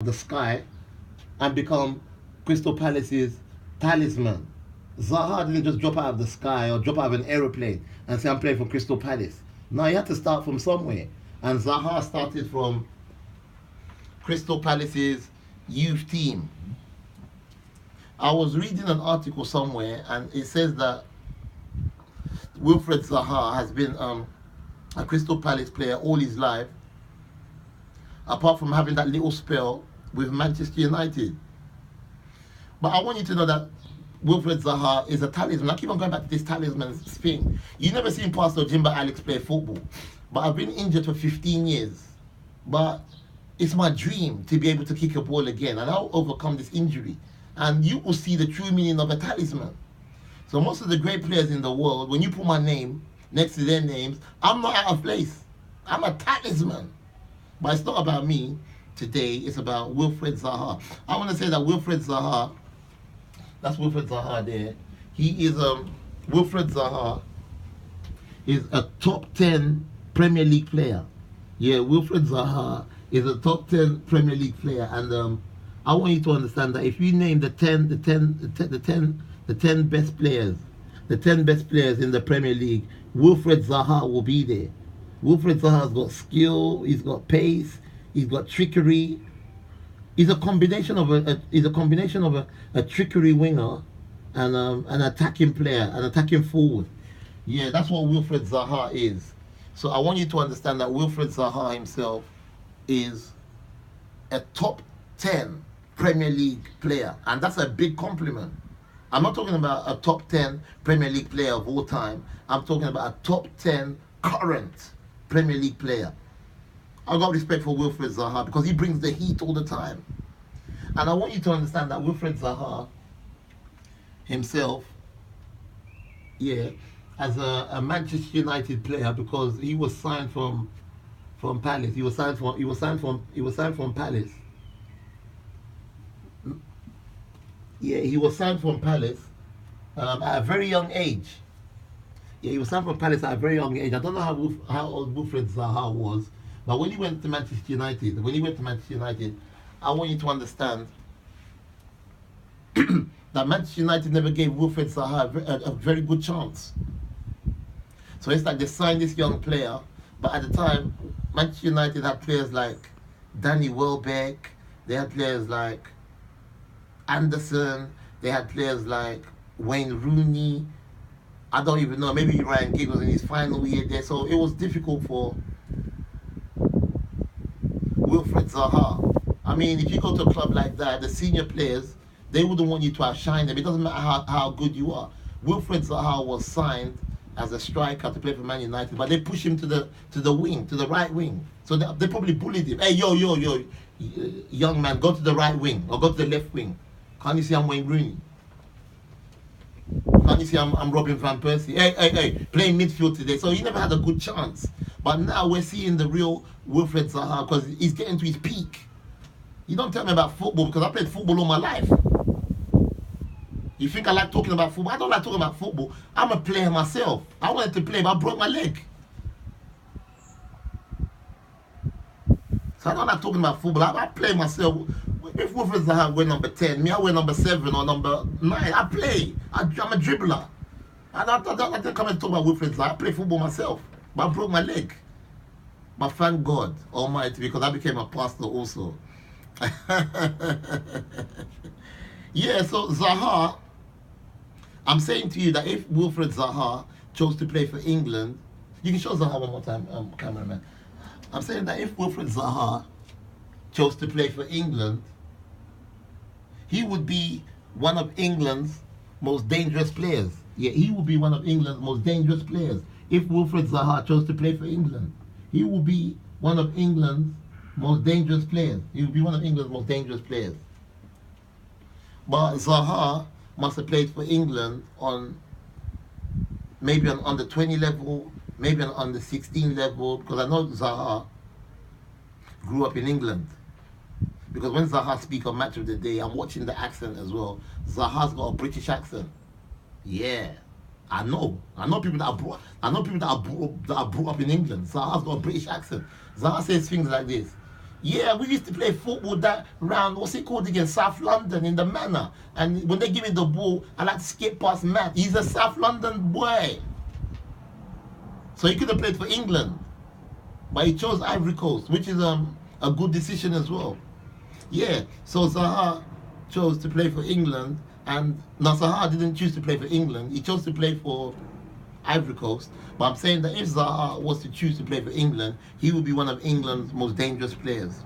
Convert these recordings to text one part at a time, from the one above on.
the sky and become Crystal Palace's talisman. Zaha didn't just drop out of the sky or drop out of an aeroplane and say, I'm playing for Crystal Palace. No, he had to start from somewhere. And Zaha started from Crystal Palace's youth team. I was reading an article somewhere and it says that Wilfred Zaha has been a Crystal Palace player all his life, apart from having that little spell with Manchester United. But I want you to know that Wilfred Zaha is a talisman. I keep on going back to this talisman thing. You never seen Pastor Jimba Alex play football. But I've been injured for 15 years. But it's my dream to be able to kick a ball again. And I'll overcome this injury. And you will see the true meaning of a talisman. So most of the great players in the world, when you put my name next to their names, I'm not out of place. I'm a talisman. But it's not about me today. It's about Wilfred Zaha. I want to say that Wilfred Zaha, that's Wilfred Zaha there. He is Wilfred Zaha is a top 10 Premier League player. Yeah, Wilfred Zaha is a top 10 Premier League player, and I want you to understand that if you name the 10 best players, the 10 best players in the Premier League, Wilfred Zaha will be there. Wilfred Zaha's got skill, he's got pace, he's got trickery. He's a combination of a trickery winger and an attacking player, an attacking forward. Yeah, that's what Wilfred Zaha is. So I want you to understand that Wilfred Zaha himself is a top 10 Premier League player, and that's a big compliment. I'm not talking about a top 10 Premier League player of all time. I'm talking about a top 10 current Premier League player. I've got respect for Wilfred Zaha because he brings the heat all the time. And I want you to understand that Wilfred Zaha himself, yeah, as a Manchester United player, because he was signed from Palace. He was signed from Palace. Yeah, he was signed from Palace at a very young age. Yeah, he was signed from Palace at a very young age. I don't know how old Wilfred Zaha was, but when he went to Manchester United, I want you to understand that Manchester United never gave Wilfred Zaha a very good chance. So it's like they signed this young player, but at the time, Manchester United had players like Danny Welbeck, they had players like Anderson, they had players like Wayne Rooney. I don't even know, maybe Ryan Giggs was in his final year there, so it was difficult for Wilfred Zaha. I mean, if you go to a club like that, the senior players, they wouldn't want you to outshine them. It doesn't matter how good you are. Wilfred Zaha was signed as a striker to play for Man United, but they pushed him to the wing, to the right wing. So they probably bullied him. Hey, yo, young man, go to the right wing or go to the left wing. Can't you see I'm Wayne Rooney? Can't you see I'm Robin van Persie? Hey, playing midfield today. So he never had a good chance. But now we're seeing the real Wilfred Zaha because he's getting to his peak. You don't tell me about football because I played football all my life. You think I like talking about football? I don't like talking about football. I'm a player myself. I wanted to play, but I broke my leg. So I don't like talking about football. I play myself. If Wilfred Zaha wear number 10, me I wear number 7 or number 9. I play. I'm a dribbler. I don't come and talk about Wilfred Zaha. I play football myself, but I broke my leg. But thank God Almighty, because I became a pastor also. Yeah, so Zaha, I'm saying to you that if Wilfred Zaha chose to play for England, you can show Zaha one more time, cameraman. I'm saying that if Wilfred Zaha chose to play for England, he would be one of England's most dangerous players. Yeah, he would be one of England's most dangerous players. If Wilfred Zaha chose to play for England, he will be one of England's most dangerous players. He will be one of England's most dangerous players. But Zaha must have played for England on maybe on under 20 level, maybe on under 16 level, because I know Zaha grew up in England. Because when Zaha speaks on Match of the Day, I'm watching the accent as well. Zaha's got a British accent. Yeah, I know people that are brought up in England. Zaha's got a British accent. Zaha says things like this. Yeah, we used to play football that round, what's it called again? South London in the Manor. And when they give me the ball, I like to skip past Matt. He's a South London boy. So he could have played for England. But he chose Ivory Coast, which is a good decision as well. Yeah, so Zaha chose to play for England. And now Zaha didn't choose to play for England. He chose to play for Ivory Coast. But I'm saying that if Zaha was to choose to play for England, he would be one of England's most dangerous players.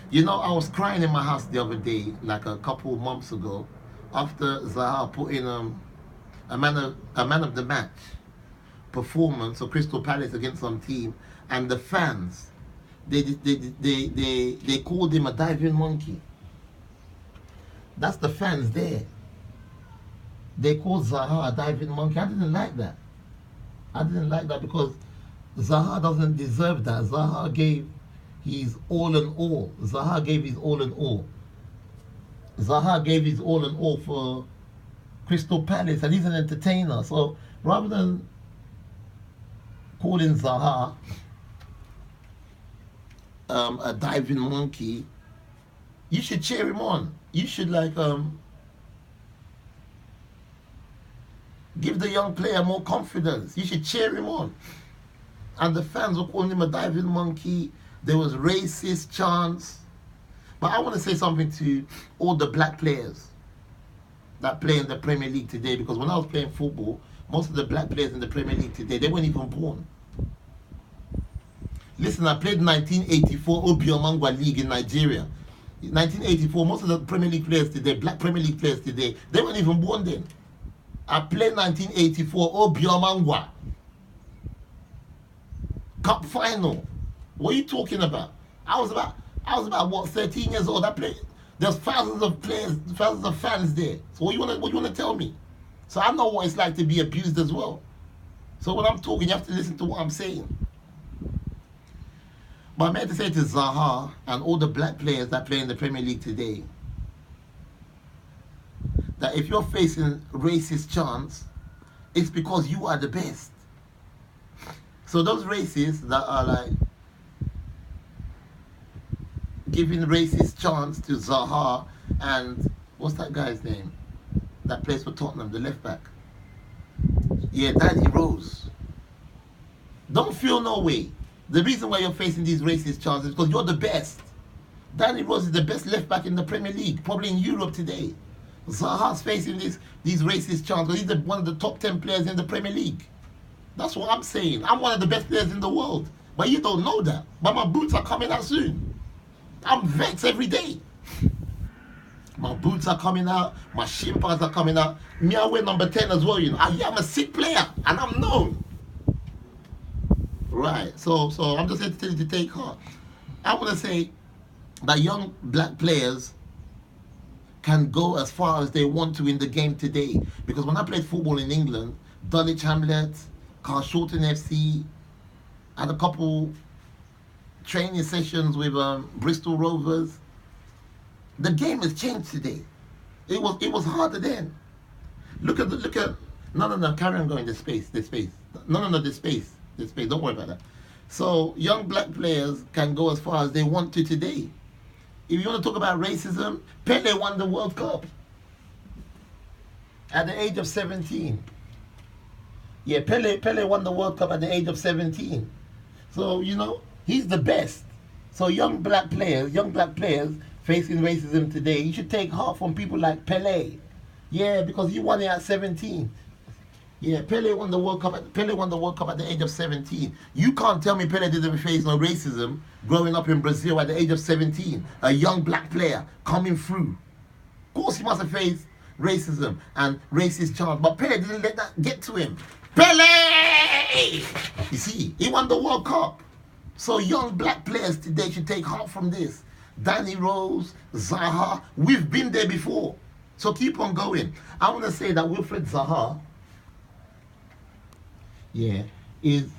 You know, I was crying in my house the other day, like a couple of months ago, after Zaha put in a man of the match performance of Crystal Palace against some team, and the fans, they called him a diving monkey. That's the fans there. They called Zaha a diving monkey. I didn't like that. I didn't like that because Zaha doesn't deserve that. Zaha gave his all and all. Zaha gave his all and all. Zaha gave his all and all for Crystal Palace, and he's an entertainer. So rather than calling Zaha a diving monkey, you should cheer him on. You should give the young player more confidence. You should cheer him on. And the fans were calling him a diving monkey. There was racist chants. But I want to say something to all the black players that play in the Premier League today, because when I was playing football, most of the black players in the Premier League today, they weren't even born. Listen, I played 1984 Obiomangwa League in Nigeria. 1984, most of the Premier League players today, black Premier League players today, they weren't even born then. I played 1984 Obiomangwa Cup final. What are you talking about? I was about what, 13 years old. I played. There's thousands of players, thousands of fans there. So what you wanna tell me? So I know what it's like to be abused as well. So when I'm talking, you have to listen to what I'm saying. But I'm here to say to Zaha and all the black players that play in the Premier League today, that if you're facing racist chants, it's because you are the best. So those racists that are like giving racist chants to Zaha and what's that guy's name that plays for Tottenham, the left back? Yeah, Danny Rose. Don't feel no way. The reason why you're facing these racist chants is because you're the best. Danny Rose is the best left back in the Premier League, probably in Europe today. Zaha's facing these racist chants because he's one of the top 10 players in the Premier League. That's what I'm saying. I'm one of the best players in the world. But you don't know that. But my boots are coming out soon. I'm vexed every day. My boots are coming out. My shin pads are coming out. Me, I wear number 10 as well, you know. I'm a sick player. And I'm known. Right. So I'm just here to tell you to take heart. I want to say that young black players can go as far as they want to in the game today. Because when I played football in England, Dulwich Hamlets, Carshalton FC, had a couple training sessions with Bristol Rovers. The game has changed today. It was harder then. Look at no, carry on going this space. No, this space. Don't worry about that. So young black players can go as far as they want to today. If you want to talk about racism, Pele won the World Cup at the age of 17. Yeah, Pele won the World Cup at the age of 17. So, you know, he's the best. So young black players facing racism today, you should take heart from people like Pele. Yeah, because he won it at 17. Yeah, Pele won the World Cup at the age of 17. You can't tell me Pele didn't face no racism growing up in Brazil at the age of 17. A young black player coming through. Of course he must have faced racism and racist chants, but Pele didn't let that get to him. Pele! You see, he won the World Cup. So young black players today should take heart from this. Danny Rose, Zaha, we've been there before. So keep on going. I want to say that Wilfred Zaha, is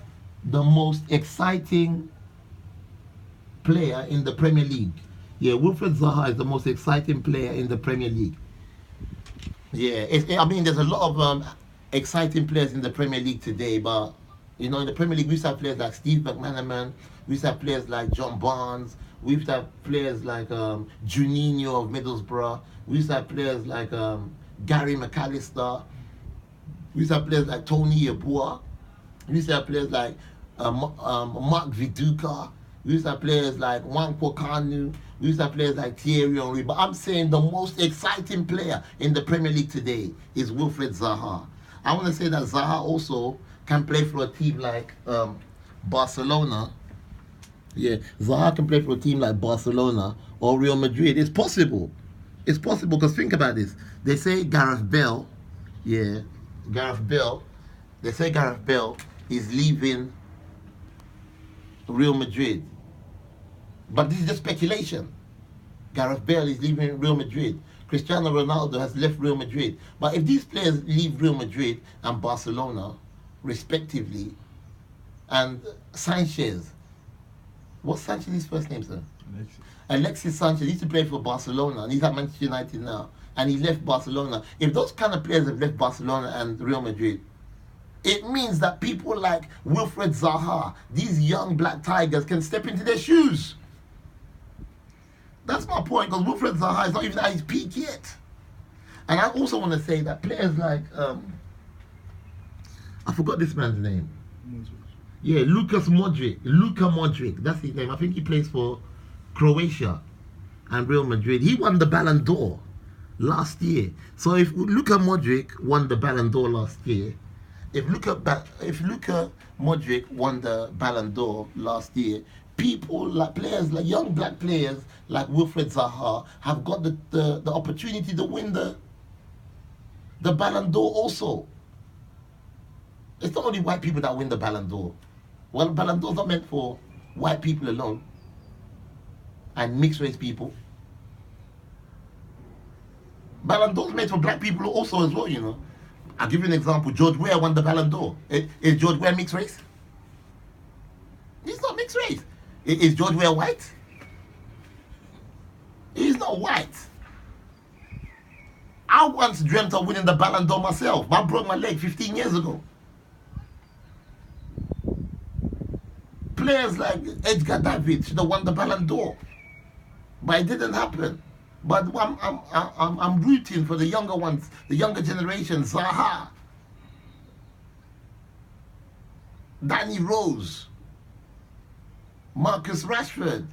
the most exciting player in the Premier League. Yeah, Wilfred Zaha is the most exciting player in the Premier League. Yeah, I mean, there's a lot of exciting players in the Premier League today, but you know, in the Premier League, we used to have players like Steve McManaman, we used to have players like John Barnes, We used to have players like Juninho of Middlesbrough. We used to have players like Gary McAllister. We used to have players like Tony Yeboah. We used to have players like Mark Viduka. We used to have players like Nwankwo Kanu. We used to have players like Thierry Henry. But I'm saying the most exciting player in the Premier League today is Wilfred Zaha. I want to say that Zaha also can play for a team like Barcelona. Yeah, Zaha can play for a team like Barcelona or Real Madrid. It's possible. It's possible because think about this. They say Gareth Bale, yeah, Gareth Bale. They say Gareth Bale is leaving Real Madrid. But this is just speculation. Gareth Bale is leaving Real Madrid. Cristiano Ronaldo has left Real Madrid. But if these players leave Real Madrid and Barcelona, respectively, and Sanchez, what's Sanchez's first name, sir? Alexis Sanchez used to play for Barcelona, and he's at Manchester United now, and he left Barcelona. If those kind of players have left Barcelona and Real Madrid, it means that people like Wilfred Zaha, these young black tigers, can step into their shoes. That's my point, because Wilfred Zaha is not even at his peak yet. And I also want to say that players like, I forgot this man's name. Yeah, Luka Modric, that's his name. I think he plays for Croatia and Real Madrid. He won the Ballon d'Or last year. So if Luka Modric won the Ballon d'Or last year, if Luka Modric won the Ballon d'Or last year, people like players like young black players like Wilfred Zaha have got the opportunity to win the Ballon d'Or also. It's not only white people that win the Ballon d'Or. Well, Ballon d'Or is not meant for white people alone and mixed race people. Ballon d'Or is made for black people also as well, you know. I'll give you an example. George Weah won the Ballon d'Or. Is George Weah mixed race? He's not mixed race. Is George Weah white? He's not white. I once dreamt of winning the Ballon d'Or myself. I broke my leg 15 years ago. Players like Edgar David should have won the Ballon d'Or, but it didn't happen. But I'm rooting for the younger ones, the younger generation. Zaha, Danny Rose, Marcus Rashford.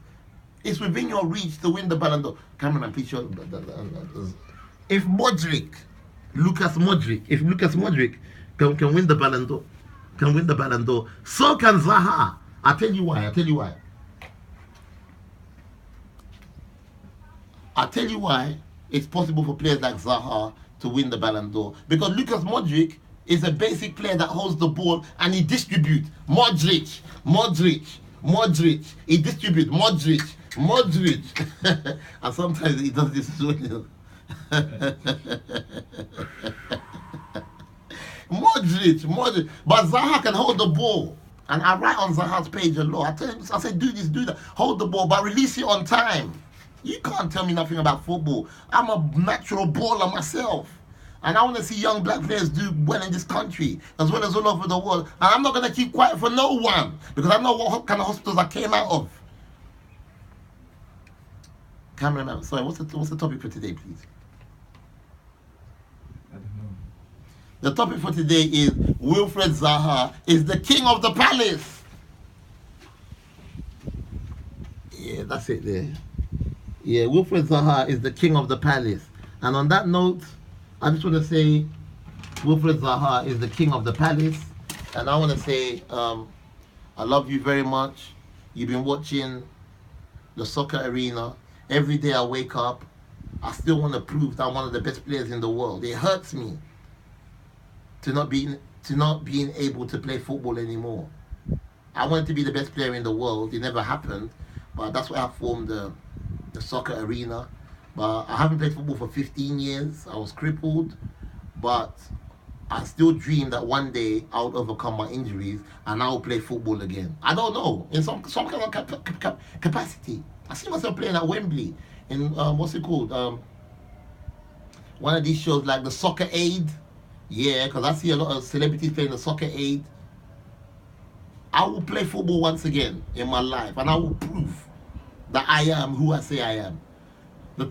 It's within your reach to win the Ballon d'Or. Cameraman, please show. If Lucas Modric can win the Ballon d'Or, so can Zaha. I'll tell you why. It's possible for players like Zaha to win the Ballon d'Or. Because Lucas Modric is a basic player that holds the ball and he distributes. Modric. He distributes. Modric. And sometimes he does this as well. Modric. But Zaha can hold the ball. And I write on Zaha's page a lot. I tell him, I say, do this, do that. Hold the ball, but release it on time. You can't tell me nothing about football. I'm a natural baller myself. And I want to see young black players do well in this country, as well as all over the world. And I'm not going to keep quiet for no one, because I know what kind of hospitals I came out of. Cameraman, sorry, what's the topic for today, please? I don't know. The topic for today is Wilfred Zaha is the king of the palace. Yeah, that's it there. Yeah, Wilfred Zaha is the king of the palace. And on that note, I just want to say Wilfred Zaha is the king of the palace. And I want to say I love you very much. You've been watching the Soccer Arena. Every day I wake up, I still want to prove that I'm one of the best players in the world. It hurts me to not being able to play football anymore. I wanted to be the best player in the world. It never happened, but that's why I formed the Soccer Arena. But I haven't played football for 15 years. I was crippled, but I still dream that one day I'll overcome my injuries and I'll play football again. I don't know, in some kind of capacity. I see myself playing at Wembley in what's it called? One of these shows like the Soccer Aid. Yeah, because I see a lot of celebrities playing the Soccer Aid. I will play football once again in my life, and I will prove That I am who I say I am. The